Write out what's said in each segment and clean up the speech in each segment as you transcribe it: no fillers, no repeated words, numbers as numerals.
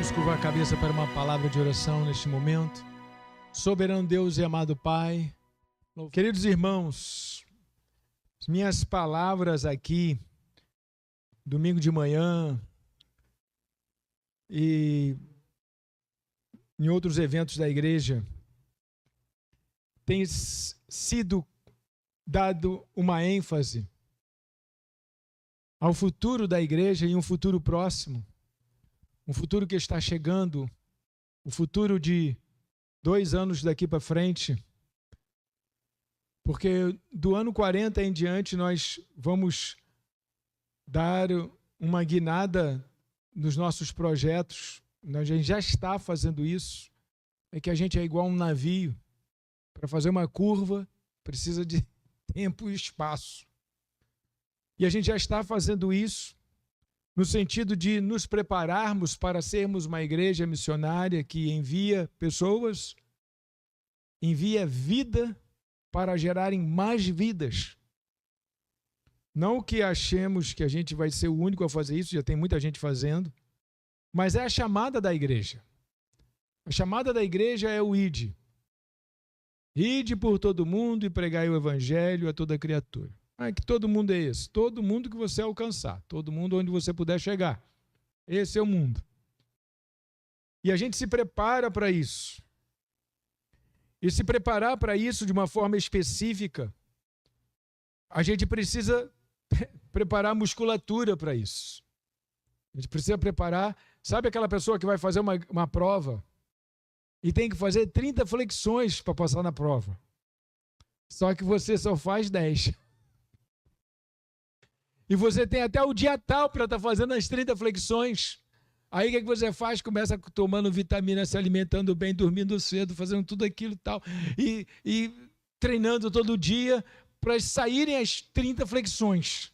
Vamos curvar a cabeça para uma palavra de oração neste momento. Soberano Deus e amado Pai, queridos irmãos, as minhas palavras aqui, domingo de manhã e em outros eventos da igreja, tem sido dado uma ênfase ao futuro da igreja e um futuro próximo. Um futuro que está chegando, o futuro de 2 anos daqui para frente, porque do ano 40 em diante nós vamos dar uma guinada nos nossos projetos. A gente já está fazendo isso, é que a gente é igual um navio, para fazer uma curva precisa de tempo e espaço. E a gente já está fazendo isso, no sentido de nos prepararmos para sermos uma igreja missionária que envia pessoas, envia vida para gerarem mais vidas. Não que achemos que a gente vai ser o único a fazer isso, já tem muita gente fazendo, mas é a chamada da igreja. A chamada da igreja é o ide. Ide por todo mundo e pregai o evangelho a toda criatura. Que todo mundo é esse? Todo mundo que você alcançar, todo mundo onde você puder chegar. Esse é o mundo. E a gente se prepara para isso. E se preparar para isso de uma forma específica, a gente precisa preparar a musculatura para isso. A gente precisa preparar, sabe aquela pessoa que vai fazer uma prova e tem que fazer 30 flexões para passar na prova. Só que você só faz 10. E você tem até o dia tal para estar fazendo as 30 flexões. Aí o que você faz? Começa tomando vitamina, se alimentando bem, dormindo cedo, fazendo tudo aquilo e tal. E treinando todo dia para saírem as 30 flexões.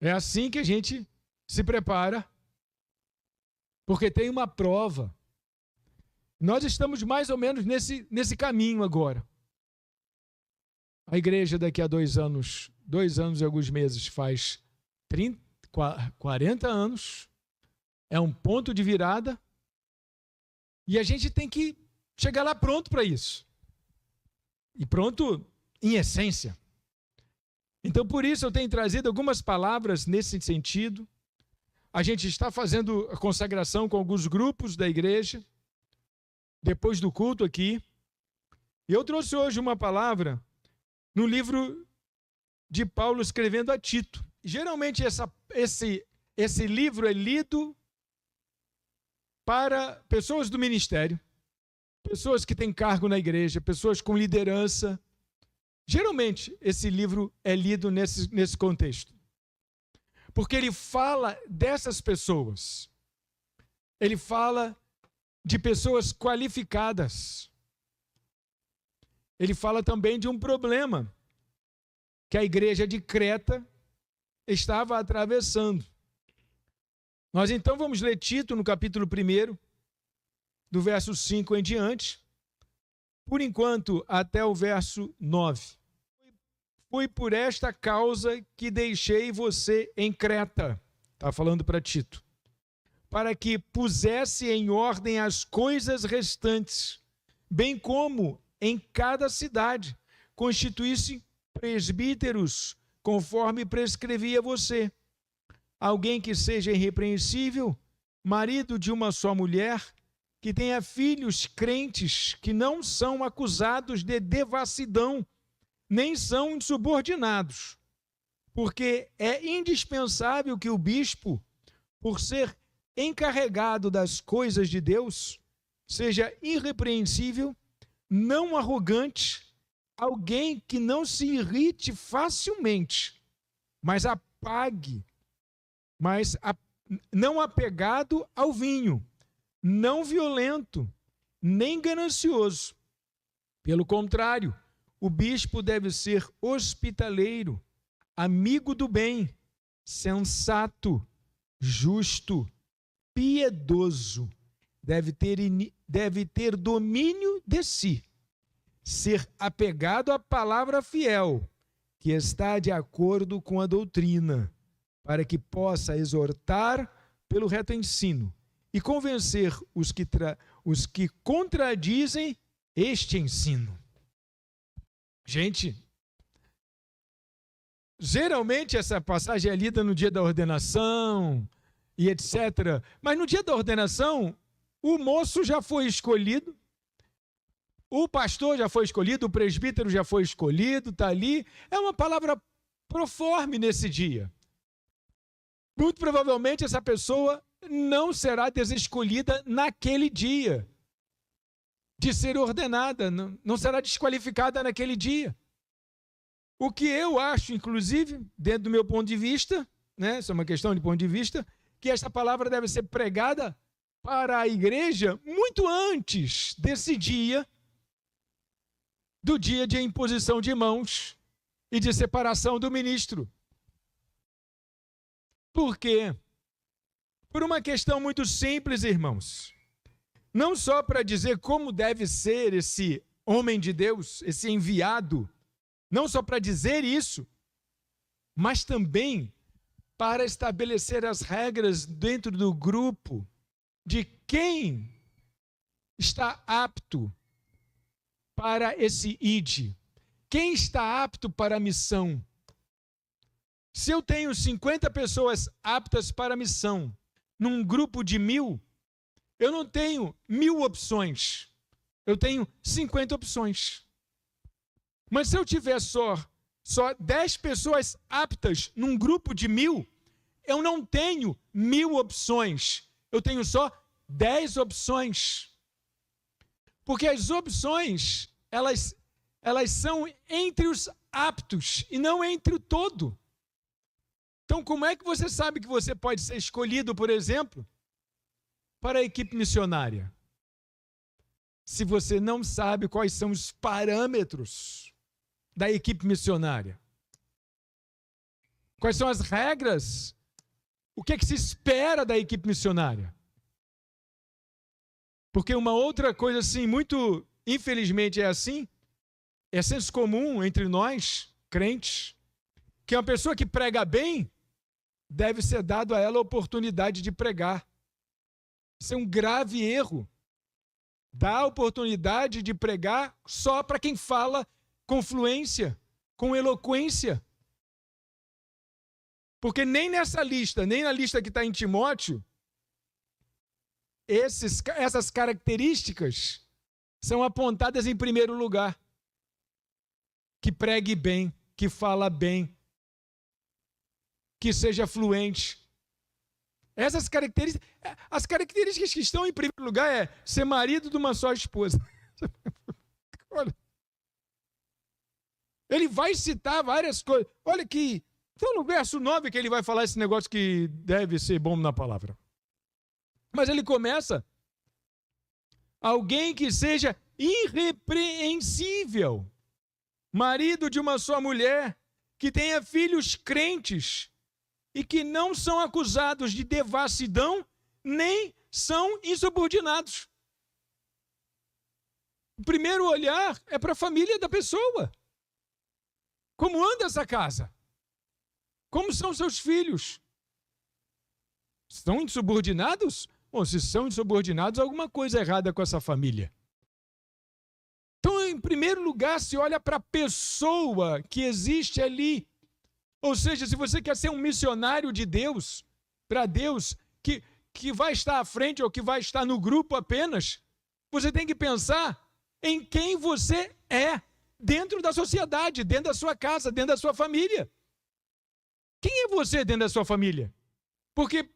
É assim que a gente se prepara. Porque tem uma prova. Nós estamos mais ou menos nesse caminho agora. A igreja daqui a 2 anos e alguns meses faz 40 anos, é um ponto de virada, e a gente tem que chegar lá pronto para isso. E pronto em essência. Então, por isso eu tenho trazido algumas palavras nesse sentido. A gente está fazendo a consagração com alguns grupos da igreja, depois do culto aqui. E eu trouxe hoje uma palavra no livro de Paulo escrevendo a Tito. Geralmente esse livro é lido para pessoas do ministério, pessoas que têm cargo na igreja, pessoas com liderança. Geralmente esse livro é lido nesse contexto. Porque ele fala dessas pessoas. Ele fala de pessoas qualificadas. Ele fala também de um problema que a igreja de Creta estava atravessando. Nós então vamos ler Tito no capítulo 1, do verso 5 em diante, por enquanto até o verso 9. Foi por esta causa que deixei você em Creta, está falando para Tito, para que pusesse em ordem as coisas restantes, bem como em cada cidade constituísse presbíteros, conforme prescrevia você. Alguém que seja irrepreensível, marido de uma só mulher, que tenha filhos crentes, que não são acusados de devassidão, nem são insubordinados. Porque é indispensável que o bispo, por ser encarregado das coisas de Deus, seja irrepreensível, não arrogante, alguém que não se irrite facilmente, mas não apegado ao vinho, não violento, nem ganancioso. Pelo contrário, o bispo deve ser hospitaleiro, amigo do bem, sensato, justo, piedoso, deve ter domínio de si, ser apegado à palavra fiel, que está de acordo com a doutrina, para que possa exortar pelo reto ensino e convencer os que contradizem este ensino. Gente, geralmente essa passagem é lida no dia da ordenação e etc. Mas no dia da ordenação, o moço já foi escolhido, o pastor já foi escolhido, o presbítero já foi escolhido, está ali. É uma palavra proforme nesse dia. Muito provavelmente essa pessoa não será desescolhida naquele dia de ser ordenada, não será desqualificada naquele dia. O que eu acho, inclusive, dentro do meu ponto de vista, né, isso é uma questão de ponto de vista, que esta palavra deve ser pregada para a igreja muito antes desse dia, do dia de imposição de mãos e de separação do ministro. Por quê? Por uma questão muito simples, irmãos. Não só para dizer como deve ser esse homem de Deus, esse enviado, não só para dizer isso, mas também para estabelecer as regras dentro do grupo de quem está apto para esse id, quem está apto para a missão. Se eu tenho 50 pessoas aptas para a missão num grupo de 1000, eu não tenho 1000 opções, eu tenho 50 opções. Mas se eu tiver só 10 pessoas aptas num grupo de 1000, eu não tenho 1000 opções, eu tenho só 10 opções. Porque as opções, elas são entre os aptos e não entre o todo. Então, como é que você sabe que você pode ser escolhido, por exemplo, para a equipe missionária? Se você não sabe quais são os parâmetros da equipe missionária. Quais são as regras? O que é que se espera da equipe missionária? Porque uma outra coisa assim, muito infelizmente é assim, é senso comum entre nós, crentes, que uma pessoa que prega bem, deve ser dado a ela a oportunidade de pregar. Isso é um grave erro. Dar a oportunidade de pregar só para quem fala com fluência, com eloquência. Porque nem nessa lista, nem na lista que está em Timóteo, essas características são apontadas em primeiro lugar. Que pregue bem, que fala bem, que seja fluente. Essas características, as características que estão em primeiro lugar é ser marido de uma só esposa. Olha, ele vai citar várias coisas. Olha que, então no verso 9 que ele vai falar esse negócio que deve ser bom na palavra. Mas ele começa, alguém que seja irrepreensível, marido de uma só mulher, que tenha filhos crentes, e que não são acusados de devassidão, nem são insubordinados. O primeiro olhar é para a família da pessoa. Como anda essa casa? Como são seus filhos? Estão insubordinados? Bom, se são insubordinados, alguma coisa errada com essa família. Então, em primeiro lugar, se olha para a pessoa que existe ali. Ou seja, se você quer ser um missionário de Deus, para Deus, que vai estar à frente ou que vai estar no grupo apenas, você tem que pensar em quem você é dentro da sociedade, dentro da sua casa, dentro da sua família. Quem é você dentro da sua família? Porque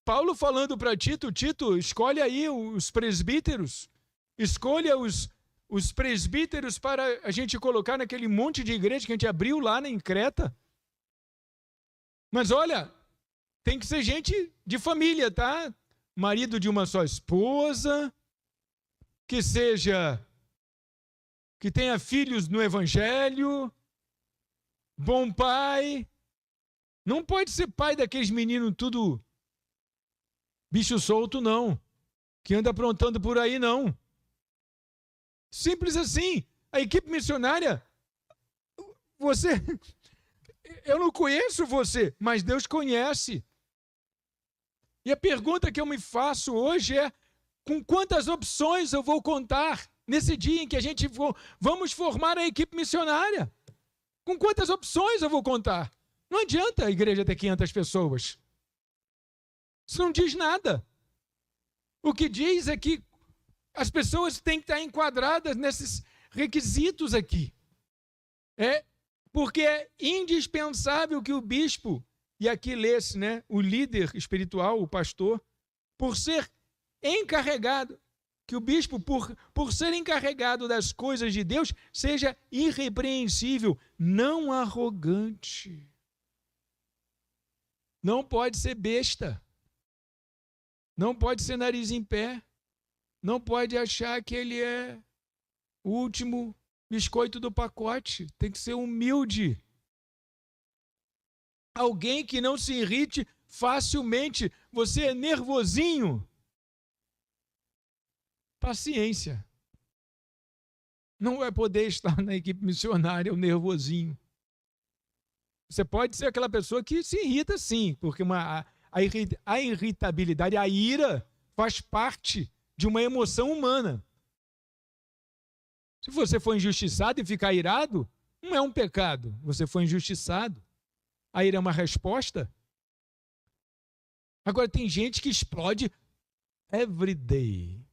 Paulo falando para Tito, escolhe aí os presbíteros, escolha os presbíteros para a gente colocar naquele monte de igreja que a gente abriu lá em Creta. Mas olha, tem que ser gente de família, tá? Marido de uma só esposa, que tenha filhos no evangelho, bom pai. Não pode ser pai daqueles meninos tudo bicho solto, não. Que anda aprontando por aí, não. Simples assim. A equipe missionária, eu não conheço você, mas Deus conhece. E a pergunta que eu me faço hoje é: com quantas opções eu vou contar nesse dia em que vamos formar a equipe missionária? Com quantas opções eu vou contar? Não adianta a igreja ter 500 pessoas. Isso não diz nada. O que diz é que as pessoas têm que estar enquadradas nesses requisitos aqui. Porque é indispensável que o bispo, e aqui lê-se, né, o líder espiritual, o pastor, por ser encarregado, que o bispo, por ser encarregado das coisas de Deus, seja irrepreensível, não arrogante. Não pode ser besta. Não pode ser nariz em pé. Não pode achar que ele é o último biscoito do pacote. Tem que ser humilde. Alguém que não se irrite facilmente. Você é nervosinho. Paciência. Não vai poder estar na equipe missionária o nervosinho. Você pode ser aquela pessoa que se irrita sim, porque a irritabilidade, a ira, faz parte de uma emoção humana. Se você for injustiçado e ficar irado, não é um pecado. Você foi injustiçado. A ira é uma resposta. Agora, tem gente que explode every day.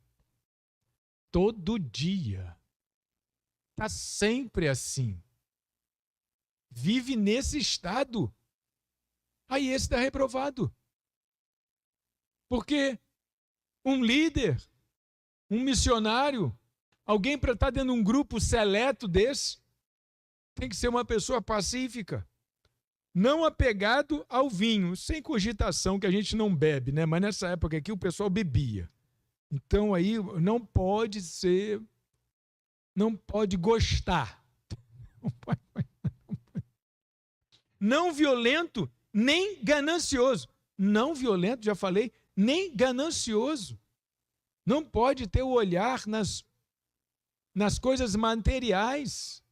Todo dia. Está sempre assim. Vive nesse estado. Aí esse está reprovado. Porque um líder, um missionário, alguém para estar dentro de um grupo seleto desse, tem que ser uma pessoa pacífica, não apegado ao vinho, sem cogitação, que a gente não bebe, né? Mas nessa época aqui o pessoal bebia. Então aí não pode ser, não pode gostar. Não violento, nem ganancioso. Não violento, já falei, nem ganancioso. Não pode ter o olhar nas coisas materiais.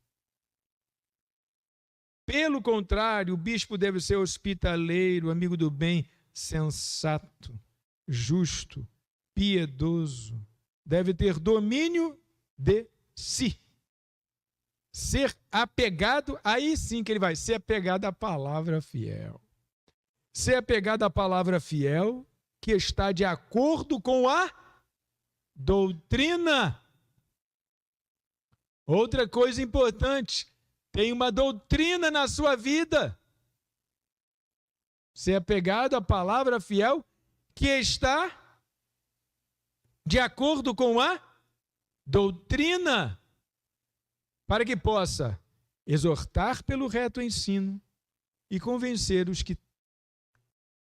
Pelo contrário, o bispo deve ser hospitaleiro, amigo do bem, sensato, justo, piedoso. Deve ter domínio de si. Ser apegado, aí sim que ele vai ser apegado à palavra fiel. Ser apegado à palavra fiel que está de acordo com a doutrina. Outra coisa importante, tem uma doutrina na sua vida. Ser apegado à palavra fiel que está de acordo com a doutrina, para que possa exortar pelo reto ensino e convencer os que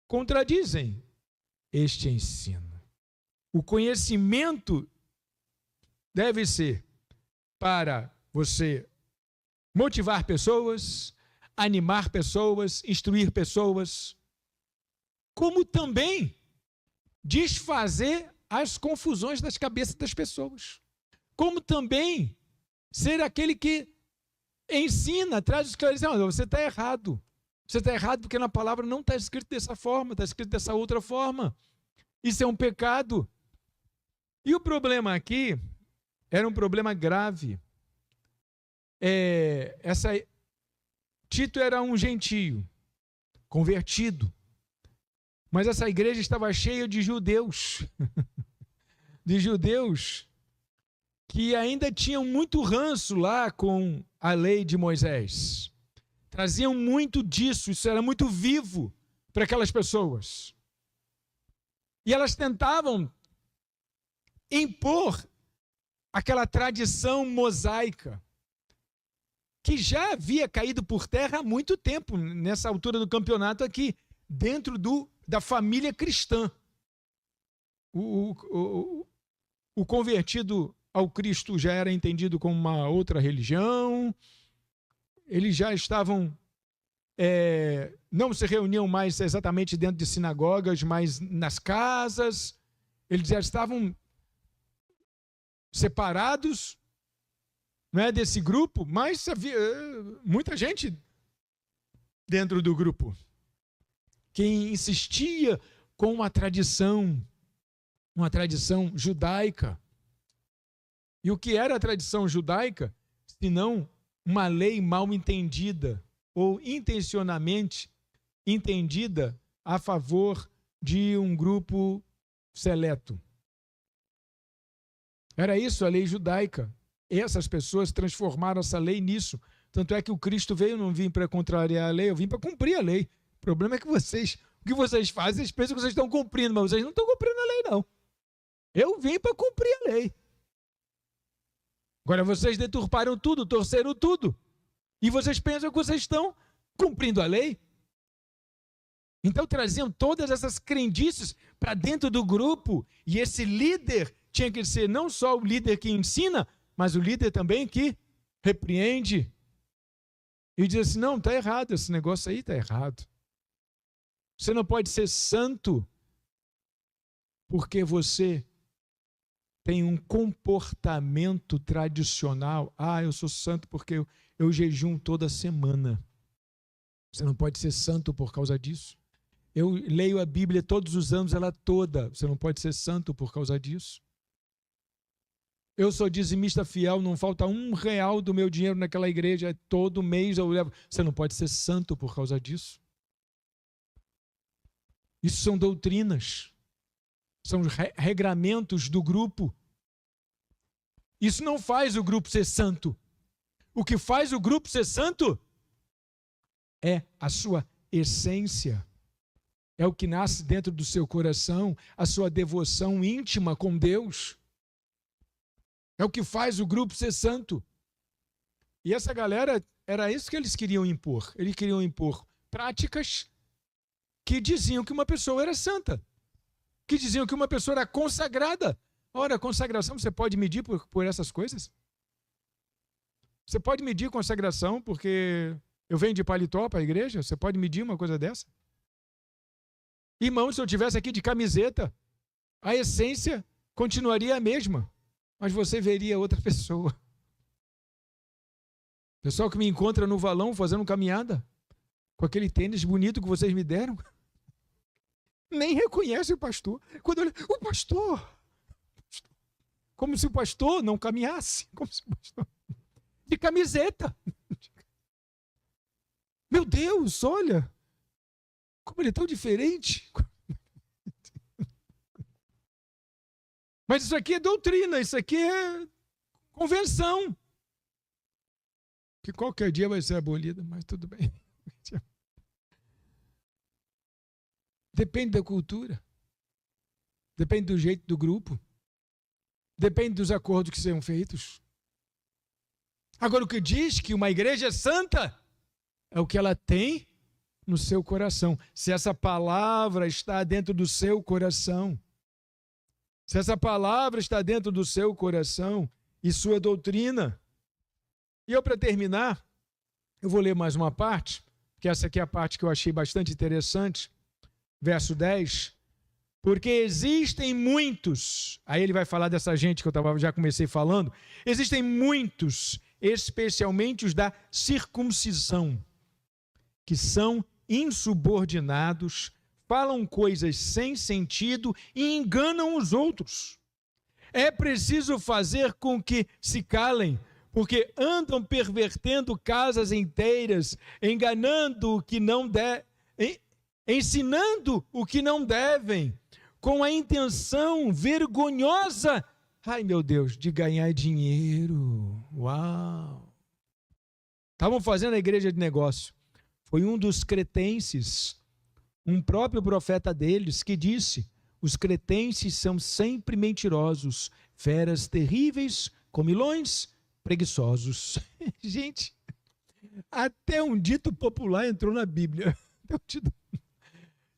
contradizem este ensino. O conhecimento deve ser para você motivar pessoas, animar pessoas, instruir pessoas, como também desfazer as confusões das cabeças das pessoas, como também ser aquele que ensina, traz esclarecimento. Você está errado. Você está errado porque na palavra não está escrito dessa forma, está escrito dessa outra forma. Isso é um pecado. E o problema aqui era um problema grave. Tito era um gentio, convertido. Mas essa igreja estava cheia de judeus. De judeus que ainda tinham muito ranço lá com a lei de Moisés. Traziam muito disso, isso era muito vivo para aquelas pessoas. E elas tentavam impor aquela tradição mosaica, que já havia caído por terra há muito tempo, nessa altura do campeonato aqui, dentro da família cristã. O convertido ao Cristo já era entendido como uma outra religião, eles já estavam, não se reuniam mais exatamente dentro de sinagogas, mas nas casas, eles já estavam separados, não é, desse grupo, mas havia muita gente dentro do grupo que insistia com uma tradição judaica. E o que era a tradição judaica, senão uma lei mal entendida ou intencionalmente entendida a favor de um grupo seleto. Era isso a lei judaica. Essas pessoas transformaram essa lei nisso. Tanto é que o Cristo veio, eu não vim para contrariar a lei, eu vim para cumprir a lei. O problema é que o que vocês fazem, vocês pensam que vocês estão cumprindo, mas vocês não estão cumprindo a lei, não. Eu vim para cumprir a lei. Agora vocês deturparam tudo, torceram tudo. E vocês pensam que vocês estão cumprindo a lei? Então traziam todas essas crendices para dentro do grupo. E esse líder tinha que ser não só o líder que ensina, mas o líder também que repreende. E diz assim, não, está errado, esse negócio aí está errado. Você não pode ser santo porque você tem um comportamento tradicional. Ah, eu sou santo porque eu jejum toda semana. Você não pode ser santo por causa disso. Eu leio a Bíblia todos os anos, ela toda. Você não pode ser santo por causa disso. Eu sou dizimista fiel, não falta R$1 do meu dinheiro naquela igreja, todo mês eu levo. Você não pode ser santo por causa disso. Isso são doutrinas. São regramentos do grupo. Isso não faz o grupo ser santo. O que faz o grupo ser santo é a sua essência. É o que nasce dentro do seu coração, a sua devoção íntima com Deus. É o que faz o grupo ser santo. E essa galera, era isso que eles queriam impor. Eles queriam impor práticas que diziam que uma pessoa era santa. Que diziam que uma pessoa era consagrada. Ora, consagração, você pode medir por essas coisas? Você pode medir consagração porque eu venho de paletó para a igreja? Você pode medir uma coisa dessa? Irmão, se eu estivesse aqui de camiseta, a essência continuaria a mesma, mas você veria outra pessoa. Pessoal que me encontra no valão fazendo caminhada, com aquele tênis bonito que vocês me deram, nem reconhece o pastor. Quando olha, o pastor! Como se o pastor não caminhasse. Como se o pastor... De camiseta. Meu Deus, olha! Como ele é tão diferente. Mas isso aqui é doutrina, isso aqui é convenção. Que qualquer dia vai ser abolida, mas tudo bem. Depende da cultura. Depende do jeito do grupo. Depende dos acordos que sejam feitos. Agora, o que diz que uma igreja é santa é o que ela tem no seu coração. Se essa palavra está dentro do seu coração, se essa palavra está dentro do seu coração e sua doutrina. E eu, para terminar, eu vou ler mais uma parte, que essa aqui é a parte que eu achei bastante interessante, verso 10. Porque existem muitos, aí ele vai falar dessa gente que eu já comecei falando, existem muitos, especialmente os da circuncisão, que são insubordinados, falam coisas sem sentido e enganam os outros. É preciso fazer com que se calem, porque andam pervertendo casas inteiras, enganando o que não ensinando o que não devem, com a intenção vergonhosa, ai meu Deus, de ganhar dinheiro. Uau! Estavam fazendo a igreja de negócio. Foi um dos cretenses, um próprio profeta deles, que disse: os cretenses são sempre mentirosos, feras terríveis, comilões, preguiçosos. Gente, até um dito popular entrou na Bíblia.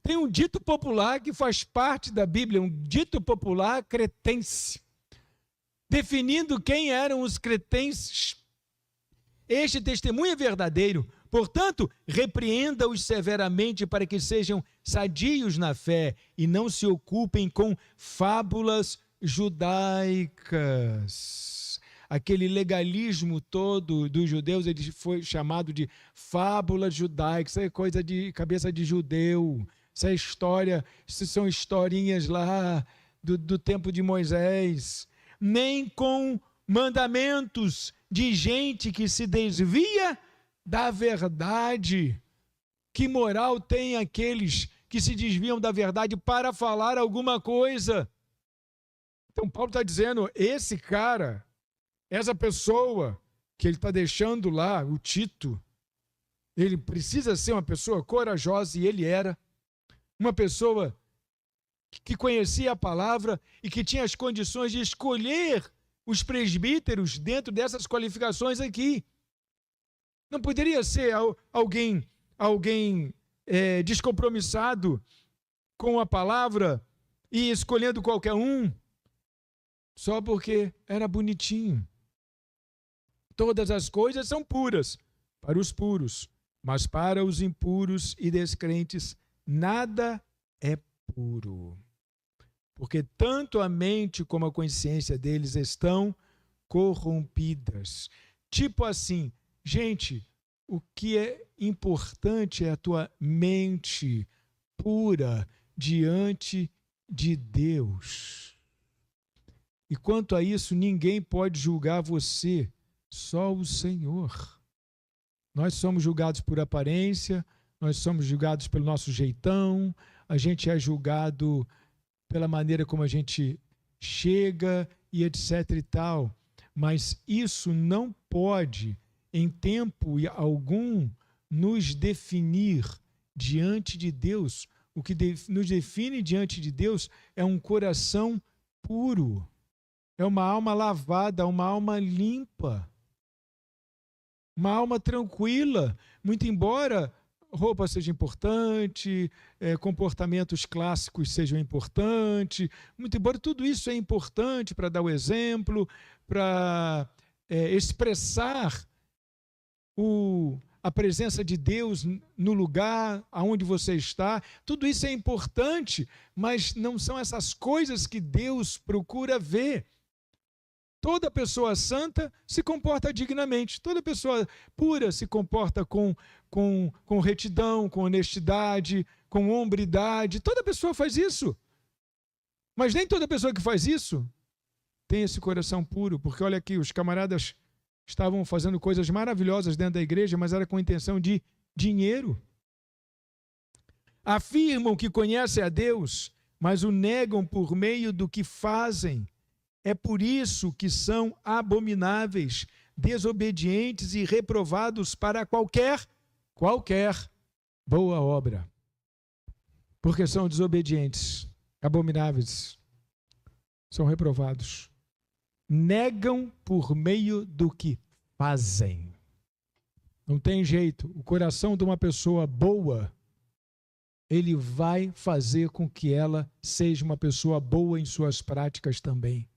Tem um dito popular que faz parte da Bíblia, um dito popular cretense, definindo quem eram os cretenses. Este testemunho é verdadeiro. Portanto, repreenda-os severamente para que sejam sadios na fé e não se ocupem com fábulas judaicas. Aquele legalismo todo dos judeus, ele foi chamado de fábulas judaicas, isso é coisa de cabeça de judeu. Isso são historinhas lá do tempo de Moisés, nem com mandamentos de gente que se desvia da verdade. Que moral tem aqueles que se desviam da verdade para falar alguma coisa? Então Paulo está dizendo, esse cara, essa pessoa que ele está deixando lá, o Tito, ele precisa ser uma pessoa corajosa, e ele era uma pessoa que conhecia a palavra e que tinha as condições de escolher os presbíteros dentro dessas qualificações aqui. Não poderia ser alguém descompromissado com a palavra e escolhendo qualquer um só porque era bonitinho. Todas as coisas são puras para os puros, mas para os impuros e descrentes nada é puro. Porque tanto a mente como a consciência deles estão corrompidas. Tipo assim, gente, o que é importante é a tua mente pura diante de Deus. E quanto a isso, ninguém pode julgar você, só o Senhor. Nós somos julgados por aparência, nós somos julgados pelo nosso jeitão, a gente é julgado pela maneira como a gente chega e etc e tal. Mas isso não pode, em tempo algum, nos definir diante de Deus. O que nos define diante de Deus é um coração puro, é uma alma lavada, uma alma limpa, uma alma tranquila. Muito embora roupa seja importante, comportamentos clássicos sejam importantes, muito embora tudo isso é importante para dar o exemplo, para expressar a presença de Deus no lugar aonde você está, tudo isso é importante, mas não são essas coisas que Deus procura ver. Toda pessoa santa se comporta dignamente, toda pessoa pura se comporta com retidão, com honestidade, com hombridade, toda pessoa faz isso. Mas nem toda pessoa que faz isso tem esse coração puro, porque olha aqui, os camaradas estavam fazendo coisas maravilhosas dentro da igreja, mas era com intenção de dinheiro. Afirmam que conhecem a Deus, mas o negam por meio do que fazem. É por isso que são abomináveis, desobedientes e reprovados para qualquer boa obra. Porque são desobedientes, abomináveis, são reprovados. Negam por meio do que fazem. Não tem jeito. O coração de uma pessoa boa, ele vai fazer com que ela seja uma pessoa boa em suas práticas também.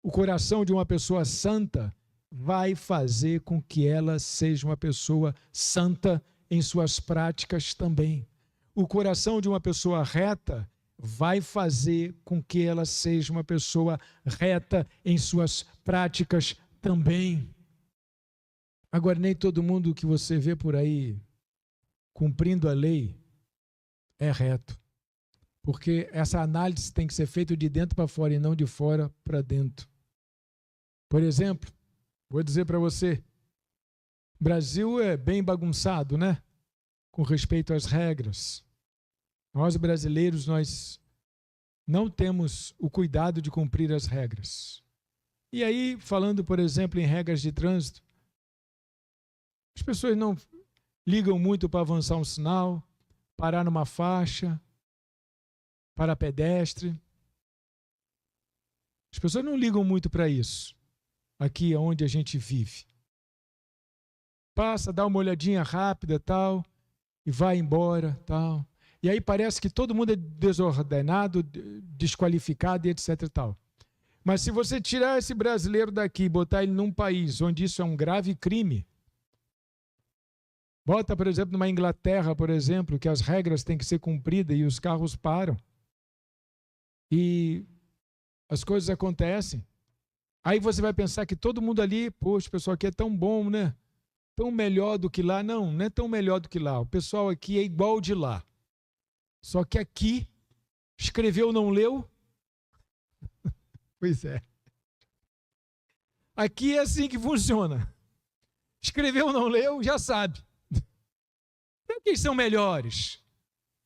O coração de uma pessoa santa vai fazer com que ela seja uma pessoa santa em suas práticas também. O coração de uma pessoa reta vai fazer com que ela seja uma pessoa reta em suas práticas também. Agora, nem todo mundo que você vê por aí cumprindo a lei é reto. Porque essa análise tem que ser feita de dentro para fora e não de fora para dentro. Por exemplo, vou dizer para você, o Brasil é bem bagunçado, né? Com respeito às regras. Nós brasileiros, nós não temos o cuidado de cumprir as regras. E aí, falando, por exemplo, em regras de trânsito, as pessoas não ligam muito para avançar um sinal, parar numa faixa, para pedestre. As pessoas não ligam muito para isso, aqui onde a gente vive. Passa, dá uma olhadinha rápida, tal, e vai embora, tal. E aí parece que todo mundo é desordenado, desqualificado e etc e tal. Mas se você tirar esse brasileiro daqui e botar ele num país onde isso é um grave crime, bota, por exemplo, numa Inglaterra, por exemplo, que as regras têm que ser cumpridas e os carros param. E as coisas acontecem. Aí você vai pensar que todo mundo ali, poxa, o pessoal aqui é tão bom, né? Tão melhor do que lá. Não, não é tão melhor do que lá. O pessoal aqui é igual de lá. Só que aqui, escreveu, não leu? Pois é. Aqui é assim que funciona. Escreveu, não leu, já sabe. Não é que eles são melhores.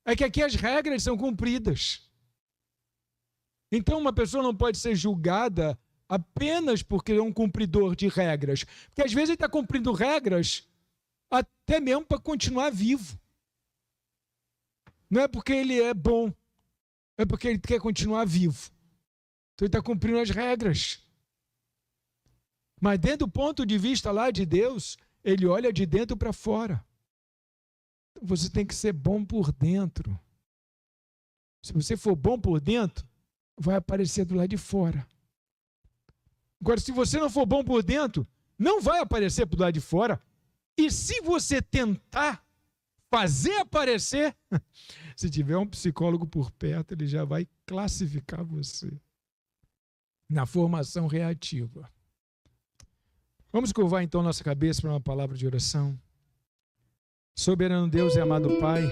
É que aqui as regras são cumpridas. Então uma pessoa não pode ser julgada apenas porque é um cumpridor de regras. Porque às vezes ele está cumprindo regras até mesmo para continuar vivo. Não é porque ele é bom, é porque ele quer continuar vivo. Então ele está cumprindo as regras. Mas dentro do ponto de vista lá de Deus, ele olha de dentro para fora. Então você tem que ser bom por dentro. Se você for bom por dentro, vai aparecer do lado de fora. Agora, se você não for bom por dentro, não vai aparecer do lado de fora. E se você tentar fazer aparecer, se tiver um psicólogo por perto, ele já vai classificar você na formação reativa. Vamos curvar então nossa cabeça para uma palavra de oração. Soberano Deus e amado Pai,